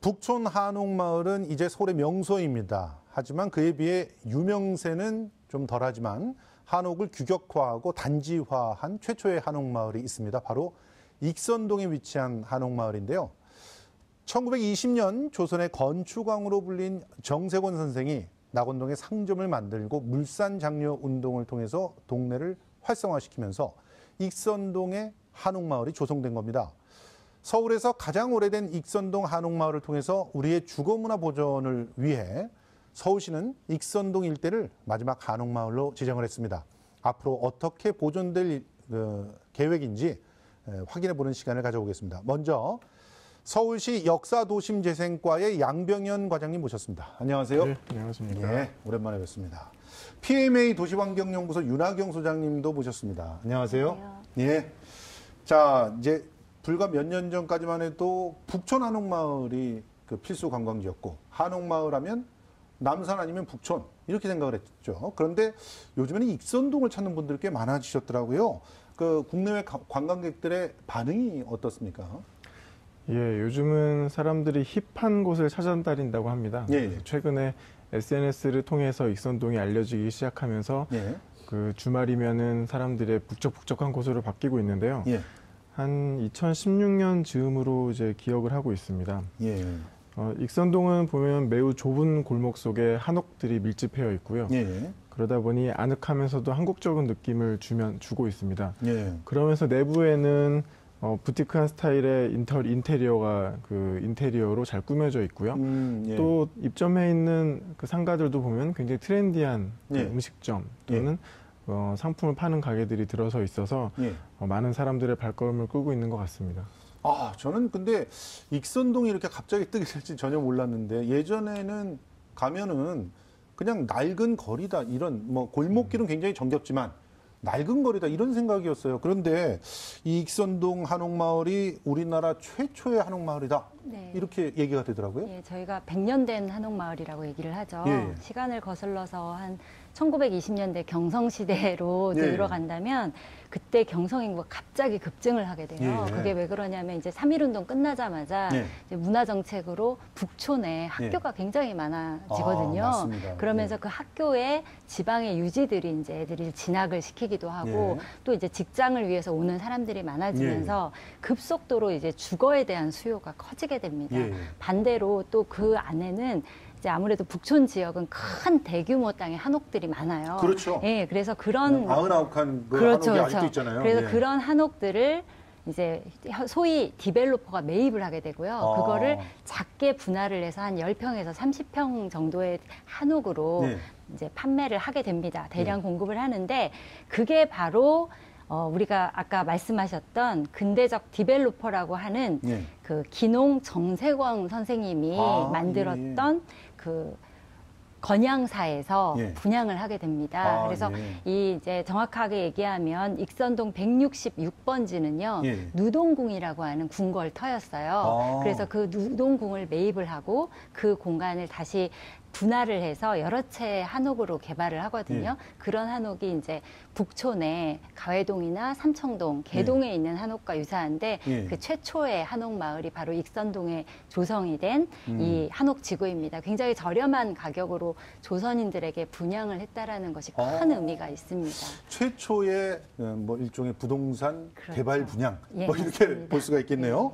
북촌 한옥마을은 이제 서울의 명소입니다. 하지만 그에 비해 유명세는 좀 덜하지만 한옥을 규격화하고 단지화한 최초의 한옥마을이 있습니다. 바로 익선동에 위치한 한옥마을인데요. 1920년 조선의 건축왕으로 불린 정세곤 선생이 낙원동에 상점을 만들고 물산장려 운동을 통해서 동네를 활성화시키면서 익선동의 한옥마을이 조성된 겁니다. 서울에서 가장 오래된 익선동 한옥마을을 통해서 우리의 주거문화 보존을 위해 서울시는 익선동 일대를 마지막 한옥마을로 지정을 했습니다. 앞으로 어떻게 보존될 계획인지 확인해보는 시간을 가져보겠습니다. 먼저 서울시 역사도심재생과의 양병현 과장님 모셨습니다. 안녕하세요. 네, 안녕하십니까. 예, 오랜만에 뵙습니다. PMA 도시환경연구소 윤하경 소장님도 모셨습니다. 안녕하세요. 예. 자, 이제 불과 몇 년 전까지만 해도 북촌 한옥마을이 그 필수 관광지였고 한옥마을 하면 남산 아니면 북촌 이렇게 생각을 했죠. 그런데 요즘에는 익선동을 찾는 분들이 꽤 많아지셨더라고요. 그 국내외 관광객들의 반응이 어떻습니까? 예, 요즘은 사람들이 힙한 곳을 찾아다닌다고 합니다. 예. 최근에 SNS를 통해서 익선동이 알려지기 시작하면서 예. 그 주말이면은 사람들의 북적북적한 곳으로 바뀌고 있는데요. 예. 한 2016년 즈음으로 이제 기억을 하고 있습니다. 예. 익선동은 보면 매우 좁은 골목 속에 한옥들이 밀집되어 있고요. 예. 그러다 보니 아늑하면서도 한국적인 느낌을 주고 있습니다. 예. 그러면서 내부에는 부티크한 스타일의 인테리어가 그 인테리어로 잘 꾸며져 있고요. 예. 또 입점해 있는 그 상가들도 보면 굉장히 트렌디한 그 예. 음식점 또는 상품을 파는 가게들이 들어서 있어서 예. 많은 사람들의 발걸음을 끌고 있는 것 같습니다. 아, 저는 근데 익선동이 이렇게 갑자기 뜨게 될지 전혀 몰랐는데 예전에는 가면은 그냥 낡은 거리다 이런 뭐 골목길은 굉장히 정겹지만 낡은 거리다 이런 생각이었어요. 그런데 이 익선동 한옥마을이 우리나라 최초의 한옥마을이다. 네. 이렇게 얘기가 되더라고요. 예, 저희가 100년 된 한옥마을이라고 얘기를 하죠. 예. 시간을 거슬러서 한 1920년대 경성시대로 예. 들어간다면 그때 경성 인구가 갑자기 급증을 하게 돼요. 예. 그게 왜 그러냐면 이제 3.1운동 끝나자마자 예. 이제 문화정책으로 북촌에 학교가 굉장히 많아지거든요. 아, 맞습니다. 그러면서 예. 그 학교에 지방의 유지들이 이제 애들이 진학을 시키기도 하고 예. 또 이제 직장을 위해서 오는 사람들이 많아지면서 급속도로 이제 주거에 대한 수요가 커지게 됩니다. 예. 반대로 또 그 안에는 이제 아무래도 북촌 지역은 큰 대규모 땅의 한옥들이 많아요. 그렇죠. 예, 그래서 그런 99칸 그 그렇죠, 한옥이 그렇죠. 아직도 있잖아요. 그래서 예. 그런 한옥들을 이제 소위 디벨로퍼가 매입을 하게 되고요. 아. 그거를 작게 분할을 해서 한 10평에서 30평 정도의 한옥으로 네. 이제 판매를 하게 됩니다. 대량 네. 공급을 하는데 그게 바로 우리가 아까 말씀하셨던 근대적 디벨로퍼라고 하는 네. 그 기농 정세광 선생님이 만들었던 그 건양사에서 예. 분양을 하게 됩니다. 그래서 예. 이 이제 정확하게 얘기하면 익선동 166번지는요. 예. 누동궁이라고 하는 궁궐터였어요. 그래서 그 누동궁을 매입을 하고 그 공간을 다시 분할을 해서 여러 채 한옥으로 개발을 하거든요. 예. 그런 한옥이 이제 북촌의 가회동이나 삼청동, 개동에 있는 한옥과 유사한데 예. 그 최초의 한옥 마을이 바로 익선동에 조성이 된 이 한옥 지구입니다. 굉장히 저렴한 가격으로 조선인들에게 분양을 했다라는 것이 큰 의미가 있습니다. 최초의 뭐 일종의 부동산 그렇죠. 개발 분양 예, 뭐 이렇게 맞습니다. 볼 수가 있겠네요.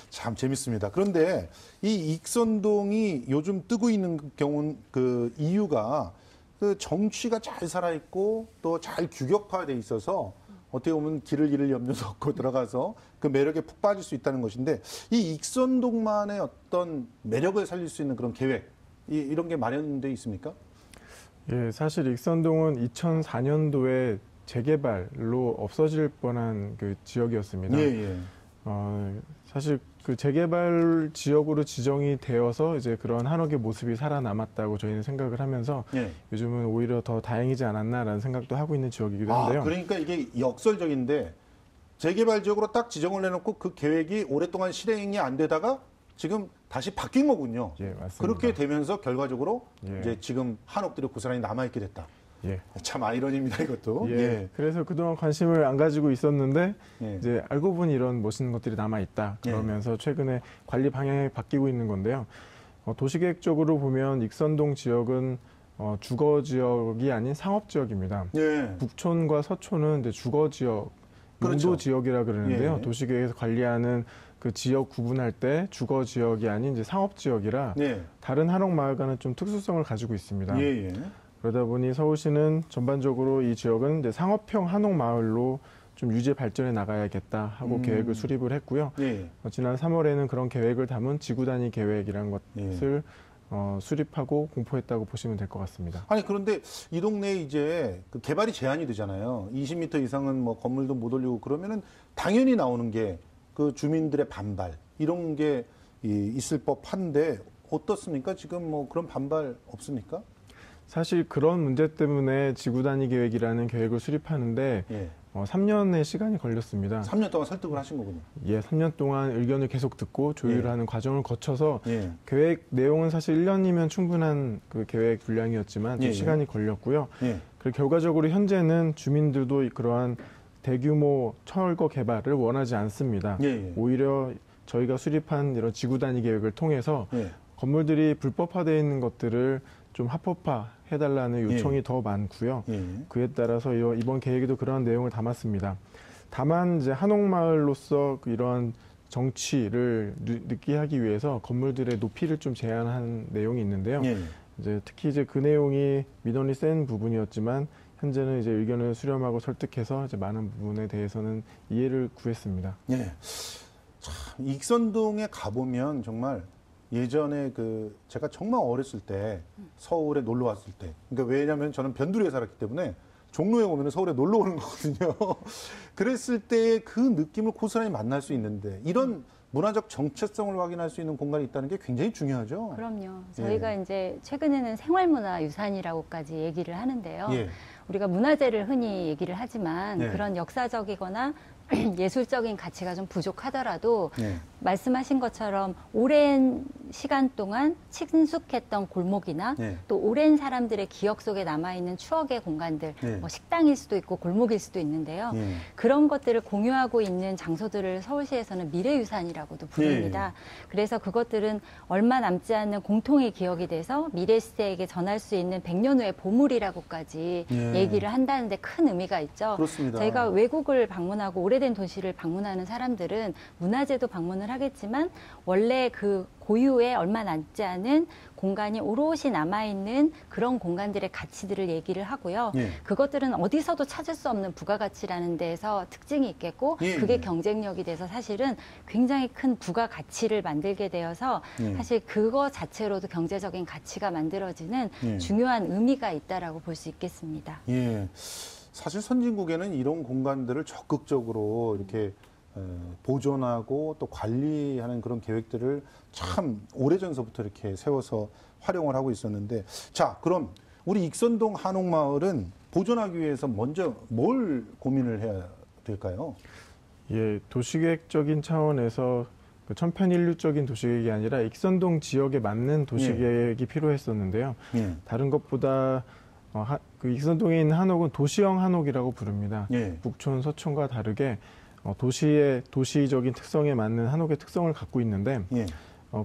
참 재밌습니다. 그런데 이 익선동이 요즘 뜨고 있는 경우는 그 이유가 그 정취가 잘 살아있고 또 잘 규격화돼 있어서 어떻게 보면 길을 잃을 염려도 없고 들어가서 그 매력에 푹 빠질 수 있다는 것인데 이 익선동만의 어떤 매력을 살릴 수 있는 그런 계획 이런 게 마련돼 있습니까? 예, 사실 익선동은 2004년도에 재개발로 없어질 뻔한 그 지역이었습니다. 예. 사실 그 재개발 지역으로 지정이 되어서 이제 그런 한옥의 모습이 살아남았다고 저희는 생각을 하면서 예. 요즘은 오히려 더 다행이지 않았나라는 생각도 하고 있는 지역이기도 한데요. 그러니까 이게 역설적인데 재개발 지역으로 딱 지정을 해놓고 그 계획이 오랫동안 실행이 안 되다가 지금 다시 바뀐 거군요. 예, 맞습니다. 그렇게 되면서 결과적으로 예. 이제 지금 한옥들이 고스란히 남아있게 됐다. 예. 참 아이러니입니다, 이것도. 예. 예. 그래서 그동안 관심을 안 가지고 있었는데 예. 이제 알고 보니 이런 멋있는 것들이 남아 있다. 그러면서 최근에 관리 방향이 바뀌고 있는 건데요. 도시계획적으로 보면 익선동 지역은 주거 지역이 아닌 상업 지역입니다. 예. 북촌과 서촌은 이제 주거 지역, 그렇죠. 용도 지역이라 그러는데요. 예. 도시계획에서 관리하는 그 지역 구분할 때 주거 지역이 아닌 이제 상업 지역이라 예. 다른 한옥마을과는 좀 특수성을 가지고 있습니다. 예. 예. 그러다 보니 서울시는 전반적으로 이 지역은 이제 상업형 한옥마을로 좀 유지 발전해 나가야겠다 하고 계획을 수립을 했고요. 예. 지난 3월에는 그런 계획을 담은 지구 단위 계획이라는 것을 수립하고 공포했다고 보시면 될 것 같습니다. 아니 그런데 이 동네에 이제 그 개발이 제한이 되잖아요. 20m 이상은 뭐 건물도 못 올리고 그러면은 당연히 나오는 게 그 주민들의 반발 이런 게 있을 법한데 어떻습니까? 지금 뭐 그런 반발 없습니까? 사실 그런 문제 때문에 지구 단위 계획이라는 계획을 수립하는데 예. 3년의 시간이 걸렸습니다. 3년 동안 설득을 하신 거군요. 예, 3년 동안 의견을 계속 듣고 조율을 하는 과정을 거쳐서 예. 계획 내용은 사실 1년이면 충분한 그 계획 분량이었지만 좀 예, 예. 시간이 걸렸고요. 예. 그리고 결과적으로 현재는 주민들도 그러한 대규모 철거 개발을 원하지 않습니다. 예, 예. 오히려 저희가 수립한 이런 지구 단위 계획을 통해서 예. 건물들이 불법화되어 있는 것들을 좀 합법화해달라는 요청이 더 많고요. 예. 그에 따라서 이번 계획에도 그러한 내용을 담았습니다. 다만 이제 한옥마을로서 이러한 정취를 느끼게 하기 위해서 건물들의 높이를 좀 제한한 내용이 있는데요. 예. 이제 특히 이제 그 내용이 민원이 센 부분이었지만 현재는 이제 의견을 수렴하고 설득해서 이제 많은 부분에 대해서는 이해를 구했습니다. 예. 참, 익선동에 가보면 정말 예전에 제가 정말 어렸을 때 서울에 놀러 왔을 때, 그러니까 왜냐하면 저는 변두리에 살았기 때문에 종로에 오면 서울에 놀러 오는 거거든요. 그랬을 때의 그 느낌을 고스란히 만날 수 있는데 이런 문화적 정체성을 확인할 수 있는 공간이 있다는 게 굉장히 중요하죠. 그럼요. 저희가 이제 최근에는 생활문화유산이라고까지 얘기를 하는데요. 예. 우리가 문화재를 흔히 얘기를 하지만 네. 그런 역사적이거나 예술적인 가치가 좀 부족하더라도 네. 말씀하신 것처럼 오랜 시간 동안 친숙했던 골목이나 네. 또 오랜 사람들의 기억 속에 남아있는 추억의 공간들, 네. 뭐 식당일 수도 있고 골목일 수도 있는데요. 네. 그런 것들을 공유하고 있는 장소들을 서울시에서는 미래유산이라고도 부릅니다. 그래서 그것들은 얼마 남지 않는 공통의 기억이 돼서 미래 시대에게 전할 수 있는 100년 후의 보물이라고까지 얘기를 한다는데 큰 의미가 있죠. 그렇습니다. 저희가 외국을 방문하고 오래된 도시를 방문하는 사람들은 문화재도 방문을 하겠지만 원래 그 고유에 얼마 남지 않은 공간이 오롯이 남아있는 그런 공간들의 가치들을 얘기를 하고요. 예. 그것들은 어디서도 찾을 수 없는 부가가치라는 데에서 특징이 있겠고 예, 그게 예. 경쟁력이 돼서 사실은 굉장히 큰 부가가치를 만들게 되어서 예. 사실 그거 자체로도 경제적인 가치가 만들어지는 예. 중요한 의미가 있다라고 볼 수 있겠습니다. 예. 사실 선진국에는 이런 공간들을 적극적으로 이렇게 보존하고 또 관리하는 그런 계획들을 참 오래전서부터 이렇게 세워서 활용을 하고 있었는데, 자, 그럼 우리 익선동 한옥마을은 보존하기 위해서 먼저 뭘 고민을 해야 될까요? 예, 도시계획적인 차원에서 천편일률적인 도시계획이 아니라 익선동 지역에 맞는 도시계획이 필요했었는데요. 예. 다른 것보다 그 익선동에 있는 한옥은 도시형 한옥이라고 부릅니다. 예. 북촌, 서촌과 다르게 도시적인 특성에 맞는 한옥의 특성을 갖고 있는데 예.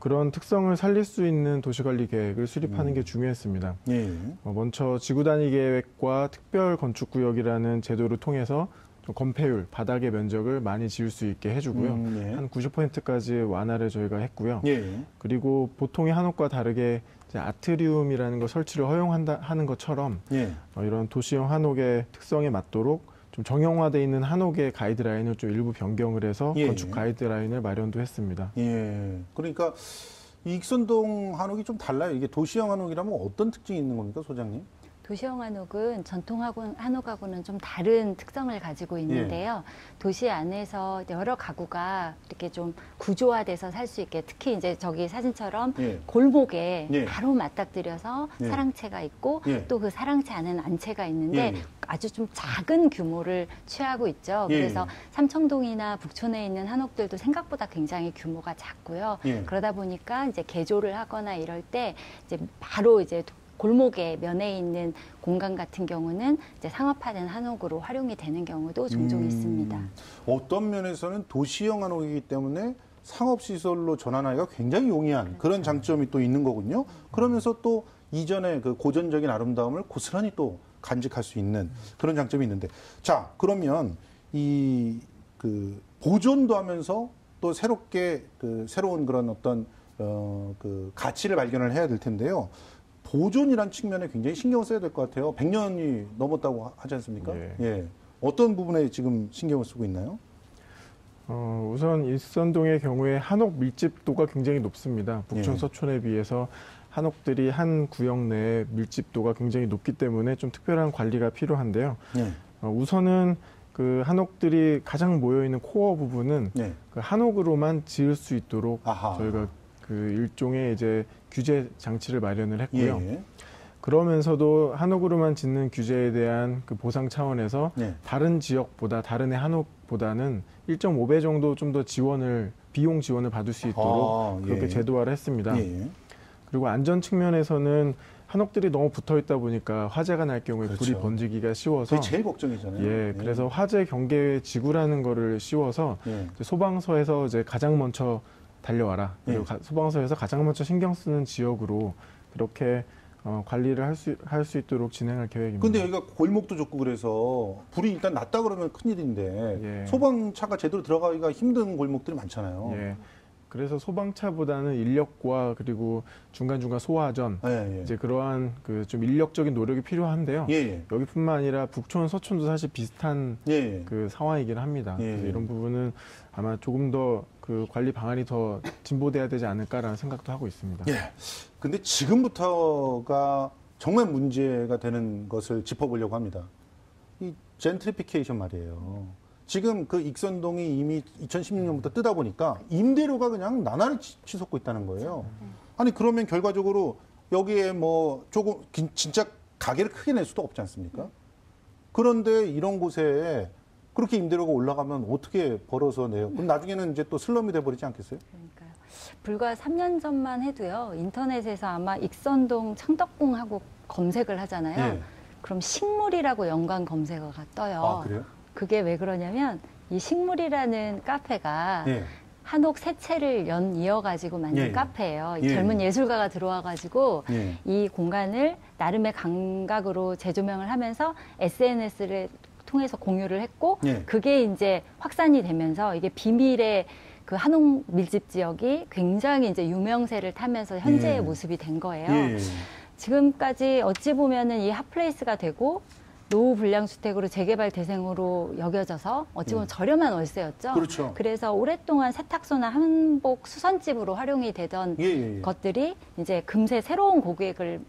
그런 특성을 살릴 수 있는 도시관리 계획을 수립하는 게 중요했습니다. 예. 먼저 지구 단위 계획과 특별 건축구역이라는 제도를 통해서 좀 건폐율, 바닥의 면적을 많이 지을 수 있게 해주고요. 예. 한 90%까지 완화를 저희가 했고요. 예. 그리고 보통의 한옥과 다르게 이제 아트리움이라는 걸 설치를 하는 것처럼 예. 이런 도시형 한옥의 특성에 맞도록 좀 정형화되어 있는 한옥의 가이드라인을 좀 일부 변경을 해서 예. 건축 가이드라인을 마련도 했습니다. 예. 그러니까 이 익선동 한옥이 좀 달라요. 이게 도시형 한옥이라면 어떤 특징이 있는 겁니까, 소장님? 도시형 한옥은 전통 한옥하고는 좀 다른 특성을 가지고 있는데요. 도시 안에서 여러 가구가 이렇게 좀 구조화돼서 살 수 있게, 특히 이제 저기 사진처럼 예. 골목에 예. 바로 맞닥뜨려서 예. 사랑채가 있고 예. 또 그 사랑채 안에는 안채가 있는데 예. 아주 좀 작은 규모를 취하고 있죠. 예. 그래서 삼청동이나 북촌에 있는 한옥들도 생각보다 굉장히 규모가 작고요. 예. 그러다 보니까 이제 개조를 하거나 이럴 때 이제 바로 이제 골목에 면에 있는 공간 같은 경우는 이제 상업화된 한옥으로 활용이 되는 경우도 종종 있습니다. 어떤 면에서는 도시형 한옥이기 때문에 상업시설로 전환하기가 굉장히 용이한 그런 장점이 또 있는 거군요. 그러면서 또 이전의 그 고전적인 아름다움을 고스란히 또 간직할 수 있는 그런 장점이 있는데, 자, 그러면 이 그 보존도 하면서 또 새롭게 그 새로운 그런 어떤 그 가치를 발견을 해야 될 텐데요. 보존이란 측면에 굉장히 신경을 써야 될 것 같아요. 100년이 넘었다고 하지 않습니까? 예. 예. 어떤 부분에 지금 신경을 쓰고 있나요? 우선 일선동의 경우에 한옥 밀집도가 굉장히 높습니다. 북촌, 예. 서촌에 비해서 한옥들이 한 구역 내에 밀집도가 굉장히 높기 때문에 좀 특별한 관리가 필요한데요. 예. 우선은 그 한옥들이 가장 모여 있는 코어 부분은 예. 그 한옥으로만 지을 수 있도록 아하. 저희가 그 일종의 이제 규제 장치를 마련을 했고요. 예. 그러면서도 한옥으로만 짓는 규제에 대한 그 보상 차원에서 예. 다른 지역보다 다른 한옥보다는 1.5배 정도 좀 더 비용 지원을 받을 수 있도록 그렇게 예. 제도화를 했습니다. 예. 그리고 안전 측면에서는 한옥들이 너무 붙어 있다 보니까 화재가 날 경우에 그렇죠. 불이 번지기가 쉬워서 그게 제일 걱정이잖아요. 예, 그래서 화재 경계 지구라는 거를 씌워서 예. 이제 소방서에서 이제 가장 먼저 달려와라. 그리고 예. 소방서에서 가장 먼저 신경 쓰는 지역으로 그렇게 관리를 할 수 있도록 진행할 계획입니다. 근데 여기가 골목도 좁고 그래서 불이 일단 났다 그러면 큰일인데 예. 소방차가 제대로 들어가기가 힘든 골목들이 많잖아요. 예. 그래서 소방차보다는 인력과 그리고 중간중간 소화전 예, 예. 이제 그러한 그 좀 인력적인 노력이 필요한데요. 예, 예. 여기뿐만 아니라 북촌, 서촌도 사실 비슷한 예, 예. 그 상황이긴 합니다. 예. 그래서 이런 부분은 아마 조금 더 그 관리 방안이 더 진보돼야 되지 않을까라는 생각도 하고 있습니다. 예. 근데 지금부터가 정말 문제가 되는 것을 짚어보려고 합니다. 이 젠트리피케이션 말이에요. 지금 그 익선동이 이미 2016년부터 뜨다 보니까 임대료가 그냥 나날이 치솟고 있다는 거예요. 아니 그러면 결과적으로 여기에 뭐 조금 진짜 가게를 크게 낼 수도 없지 않습니까? 그런데 이런 곳에 그렇게 임대료가 올라가면 어떻게 벌어서 내요? 그럼 나중에는 이제 또 슬럼이 돼버리지 않겠어요? 그러니까요. 불과 3년 전만 해도요. 인터넷에서 아마 익선동 창덕궁하고 검색을 하잖아요. 예. 그럼 식물이라고 연관 검색어가 떠요. 아, 그래요? 그게 왜 그러냐면 이 식물이라는 카페가 예. 한옥 세 채를 이어가지고 만든 예, 예. 카페예요. 예, 젊은 예. 예술가가 들어와가지고 예. 이 공간을 나름의 감각으로 재조명을 하면서 SNS를 통해서 공유를 했고 예. 그게 이제 확산이 되면서 이게 비밀의 그 한옥 밀집 지역이 굉장히 이제 유명세를 타면서 현재의 예. 모습이 된 거예요. 예. 지금까지 어찌 보면은 이 핫플레이스가 되고 노후 불량주택으로 재개발 대상으로 여겨져서 어찌 보면 저렴한 월세였죠. 그렇죠. 그래서 오랫동안 세탁소나 한복 수선집으로 활용이 되던 예, 예, 예. 것들이 이제 금세 새로운 고객을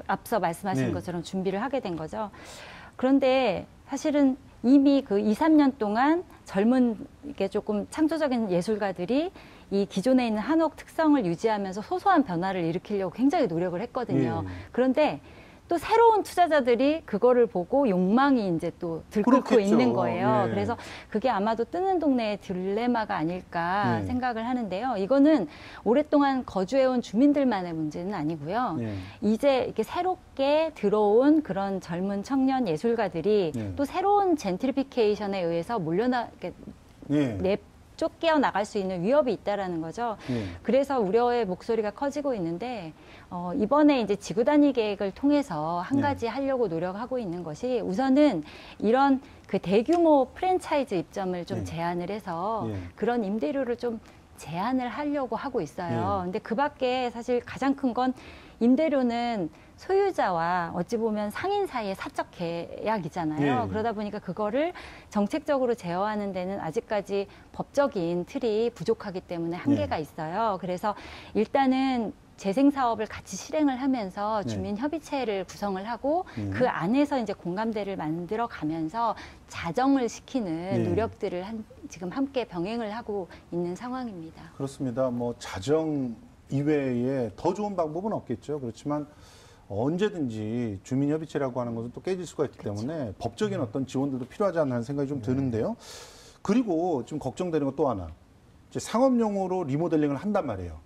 앞서 말씀하신 네. 것처럼 준비를 하게 된 거죠. 그런데 사실은 이미 그 2, 3년 동안 젊은 이게 조금 창조적인 예술가들이 이 기존에 있는 한옥 특성을 유지하면서 소소한 변화를 일으키려고 굉장히 노력을 했거든요. 예. 그런데 또 새로운 투자자들이 그거를 보고 욕망이 이제 또 들끓고 그렇겠죠. 있는 거예요. 예. 그래서 그게 아마도 뜨는 동네의 딜레마가 아닐까 예. 생각을 하는데요. 이거는 오랫동안 거주해온 주민들만의 문제는 아니고요. 예. 이제 이렇게 새롭게 들어온 그런 젊은 청년 예술가들이 예. 또 새로운 젠트리피케이션에 의해서 예. 쫓겨 나갈 수 있는 위협이 있다라는 거죠. 예. 그래서 우려의 목소리가 커지고 있는데 이번에 이제 지구 단위 계획을 통해서 한 네. 가지 하려고 노력하고 있는 것이 우선은 이런 그 대규모 프랜차이즈 입점을 좀 네. 제한을 해서 예. 그런 임대료를 좀 제한을 하려고 하고 있어요. 예. 근데 그 밖에 사실 가장 큰 건 임대료는 소유자와 어찌 보면 상인 사이의 사적 계약이잖아요. 예. 그러다 보니까 그거를 정책적으로 제어하는 데는 아직까지 법적인 틀이 부족하기 때문에 한계가 있어요. 그래서 일단은 재생 사업을 같이 실행을 하면서 주민 협의체를 구성을 하고 그 안에서 이제 공감대를 만들어 가면서 자정을 시키는 노력들을 지금 함께 병행을 하고 있는 상황입니다. 그렇습니다. 뭐 자정 이외에 더 좋은 방법은 없겠죠. 그렇지만 언제든지 주민협의체라고 하는 것은 또 깨질 수가 있기 때문에 법적인 어떤 지원들도 필요하지 않나 하는 생각이 좀 드는데요. 그리고 좀 걱정되는 것 또 하나. 이제 상업용으로 리모델링을 한단 말이에요.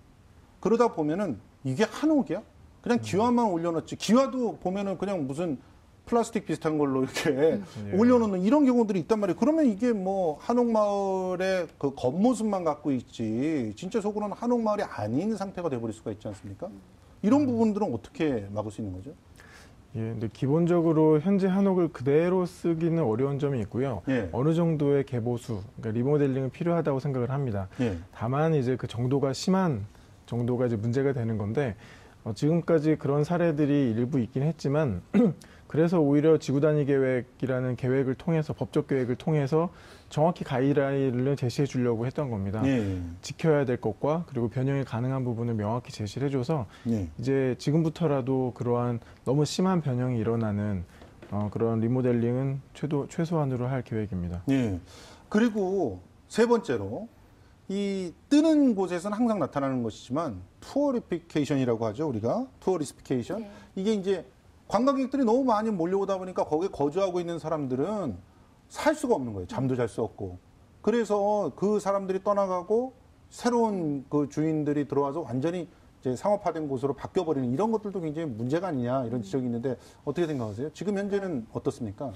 그러다 보면은 이게 한옥이야? 그냥 기와만 올려놓지. 기와도 보면은 그냥 무슨 플라스틱 비슷한 걸로 이렇게 올려놓는 이런 경우들이 있단 말이에요. 그러면 이게 뭐 한옥마을의 그 겉모습만 갖고 있지 진짜 속으로는 한옥마을이 아닌 상태가 돼버릴 수가 있지 않습니까? 이런 부분들은 어떻게 막을 수 있는 거죠? 예, 근데 기본적으로 현재 한옥을 그대로 쓰기는 어려운 점이 있고요. 예. 어느 정도의 개보수, 그러니까 리모델링은 필요하다고 생각을 합니다. 예. 다만 이제 그 정도가 심한 정도가 이제 문제가 되는 건데 지금까지 그런 사례들이 일부 있긴 했지만 그래서 오히려 지구단위 계획이라는 계획을 통해서 법적 계획을 통해서 정확히 가이드라인을 제시해 주려고 했던 겁니다. 예. 지켜야 될 것과 그리고 변형이 가능한 부분을 명확히 제시를 해줘서 예. 이제 지금부터라도 그러한 너무 심한 변형이 일어나는 그런 리모델링은 최소한으로 할 계획입니다. 예. 그리고 세 번째로 이 뜨는 곳에서는 항상 나타나는 것이지만 투어리피케이션이라고 하죠. 우리가 투어리스피케이션. 네. 이게 이제 관광객들이 너무 많이 몰려오다 보니까 거기에 거주하고 있는 사람들은 살 수가 없는 거예요. 잠도 잘 수 없고. 그래서 그 사람들이 떠나가고 새로운 그 주인들이 들어와서 완전히 이제 상업화된 곳으로 바뀌어버리는 이런 것들도 굉장히 문제가 아니냐 이런 지적이 있는데 어떻게 생각하세요? 지금 현재는 어떻습니까?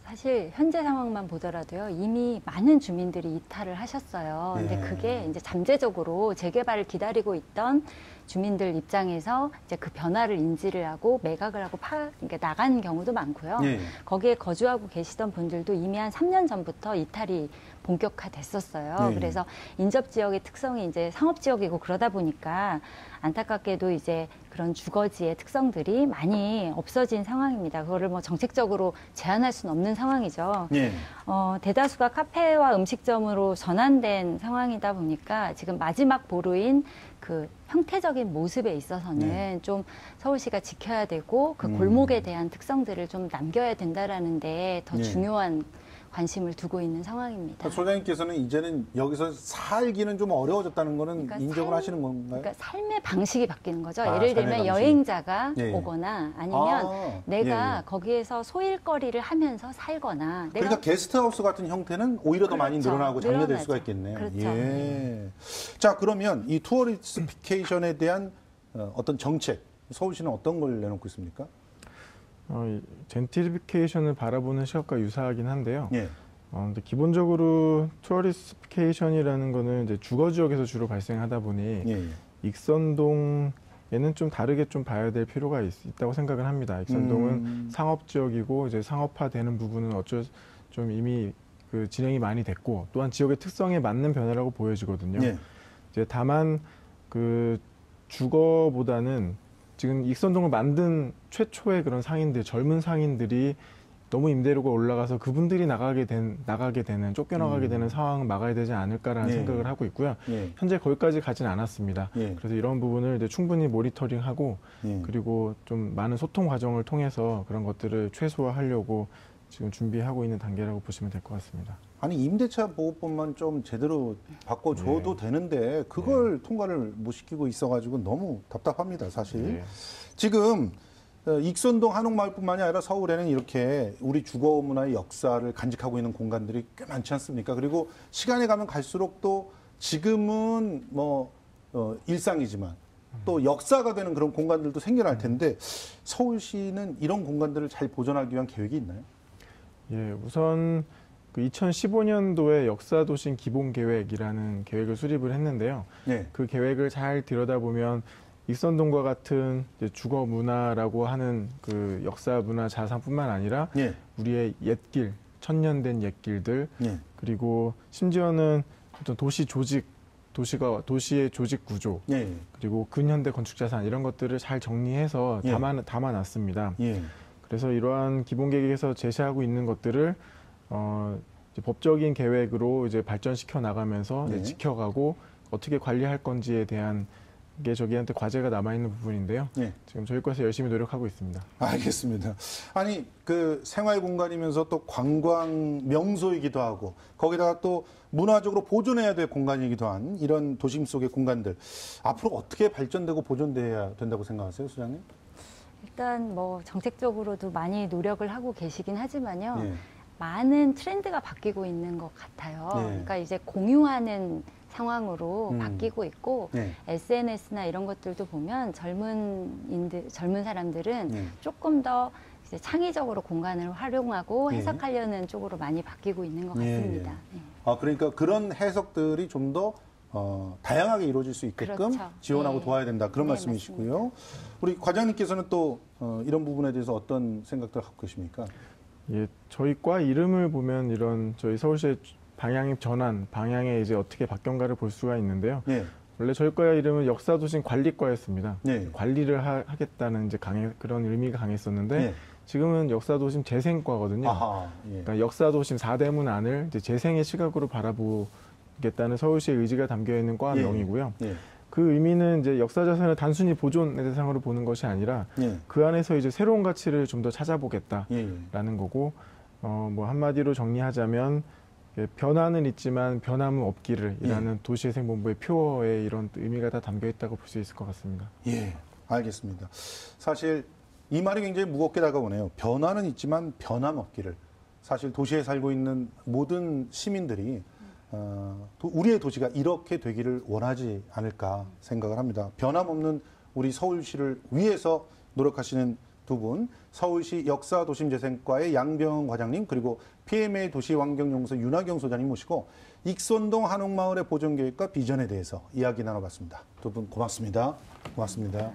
사실 현재 상황만 보더라도요, 이미 많은 주민들이 이탈을 하셨어요. 근데 네. 그게 이제 잠재적으로 재개발을 기다리고 있던 주민들 입장에서 이제 그 변화를 인지를 하고 매각을 하고 그러니까 나간 경우도 많고요. 예. 거기에 거주하고 계시던 분들도 이미 한 3년 전부터 이탈이 본격화됐었어요. 네. 그래서 인접 지역의 특성이 이제 상업 지역이고 그러다 보니까 안타깝게도 이제 그런 주거지의 특성들이 많이 없어진 상황입니다. 그거를 뭐 정책적으로 제한할 수는 없는 상황이죠. 예. 대다수가 카페와 음식점으로 전환된 상황이다 보니까 지금 마지막 보루인 그 형태적인 모습에 있어서는 네. 좀 서울시가 지켜야 되고 그 골목에 대한 특성들을 좀 남겨야 된다라는 데 더 네. 중요한 관심을 두고 있는 상황입니다. 소장님께서는 이제는 여기서 살기는 좀 어려워졌다는 거는 그러니까 인정을 하시는 건가요? 그러니까 삶의 방식이 바뀌는 거죠. 아, 예를 삶의 들면 방식. 여행자가 예. 오거나 아니면 내가 예, 예. 거기에서 소일거리를 하면서 살거나 내가 그러니까 게스트하우스 같은 형태는 오히려 더 많이 그렇죠. 늘어나고 장려될 늘어나죠. 수가 있겠네요. 그렇죠. 예. 자, 그러면 이 투어리스피케이션에 대한 어떤 정책, 서울시는 어떤 걸 내놓고 있습니까? 이 젠트리피케이션을 바라보는 시각과 유사하긴 한데요. 예. 근데 기본적으로 투어리스피케이션이라는 거는 이제 주거 지역에서 주로 발생하다 보니 예. 익선동에는 좀 다르게 좀 봐야 될 필요가 있다고 생각을 합니다. 익선동은 상업 지역이고 이제 상업화되는 부분은 좀 이미 그 진행이 많이 됐고 또한 지역의 특성에 맞는 변화라고 보여지거든요. 예. 이제 다만 그 주거보다는 지금 익선동을 만든 최초의 그런 상인들, 젊은 상인들이 너무 임대료가 올라가서 그분들이 나가게 되는 쫓겨나가게 되는 상황을 막아야 되지 않을까라는 예. 생각을 하고 있고요. 예. 현재 거기까지 가진 않았습니다. 예. 그래서 이런 부분을 이제 충분히 모니터링하고 예. 그리고 좀 많은 소통 과정을 통해서 그런 것들을 최소화하려고 지금 준비하고 있는 단계라고 보시면 될 것 같습니다. 아니 임대차 보호법만 좀 제대로 바꿔줘도 되는데 그걸 통과를 못 시키고 있어가지고 너무 답답합니다, 사실. 예. 지금 익선동 한옥마을뿐만이 아니라 서울에는 이렇게 우리 주거 문화의 역사를 간직하고 있는 공간들이 꽤 많지 않습니까? 그리고 시간이 가면 갈수록 또 지금은 뭐 일상이지만 또 역사가 되는 그런 공간들도 생겨날 텐데 서울시는 이런 공간들을 잘 보존하기 위한 계획이 있나요? 예, 우선 그 2015년도에 역사도심 기본계획이라는 계획을 수립을 했는데요. 네. 그 계획을 잘 들여다보면 익선동과 같은 이제 주거 문화라고 하는 그 역사 문화 자산뿐만 아니라 예. 우리의 옛길, 천년된 옛길들 예. 그리고 심지어는 어떤 도시의 조직 구조 예. 그리고 근현대 건축 자산 이런 것들을 잘 정리해서 예. 담아놨습니다. 예. 그래서 이러한 기본 계획에서 제시하고 있는 것들을 이제 법적인 계획으로 이제 발전시켜 나가면서 네. 이제 지켜가고 어떻게 관리할 건지에 대한 게 저희한테 과제가 남아 있는 부분인데요. 예. 지금 저희 과에서 열심히 노력하고 있습니다. 알겠습니다. 아니 그 생활 공간이면서 또 관광 명소이기도 하고 거기다가 또 문화적으로 보존해야 될 공간이기도 한 이런 도심 속의 공간들 앞으로 어떻게 발전되고 보존돼야 된다고 생각하세요, 소장님? 일단 뭐 정책적으로도 많이 노력을 하고 계시긴 하지만요. 예. 많은 트렌드가 바뀌고 있는 것 같아요. 네. 그러니까 이제 공유하는 상황으로 바뀌고 있고 네. SNS나 이런 것들도 보면 젊은 사람들은 네. 조금 더 이제 창의적으로 공간을 활용하고 예. 해석하려는 쪽으로 많이 바뀌고 있는 것 예, 같습니다. 예. 네. 그러니까 그런 해석들이 좀 더 다양하게 이루어질 수 있게끔 그렇죠. 지원하고 네. 도와야 된다. 그런 네, 말씀이시고요. 우리 과장님께서는 또 이런 부분에 대해서 어떤 생각들 갖고 계십니까? 예, 저희 과 이름을 보면 이런 저희 서울시의 방향의 전환, 방향에 이제 어떻게 바뀐가를 볼 수가 있는데요. 네. 원래 저희 과의 이름은 역사도심 관리과였습니다. 네. 관리를 하겠다는 이제 그런 의미가 강했었는데 네. 지금은 역사도심 재생과거든요. 아하. 예. 그러니까 역사도심 4대문 안을 이제 재생의 시각으로 바라보겠다는 서울시의 의지가 담겨 있는 과명이고요. 예. 그 의미는 이제 역사자산을 단순히 보존의 대상으로 보는 것이 아니라 예. 그 안에서 이제 새로운 가치를 좀 더 찾아보겠다라는 예. 거고, 뭐 한마디로 정리하자면 변화는 있지만 변함은 없기를이라는 도시재생본부의 표어에 이런 의미가 다 담겨 있다고 볼 수 있을 것 같습니다. 예. 알겠습니다. 사실 이 말이 굉장히 무겁게 다가오네요. 변화는 있지만 변함 없기를. 사실 도시에 살고 있는 모든 시민들이 우리의 도시가 이렇게 되기를 원하지 않을까 생각을 합니다. 변함없는 우리 서울시를 위해서 노력하시는 두 분, 서울시 역사도심재생과의 양병 과장님, 그리고 PMA 도시환경연구소 윤하경 소장님 모시고 익선동 한옥마을의 보존계획과 비전에 대해서 이야기 나눠봤습니다. 두 분 고맙습니다. 고맙습니다.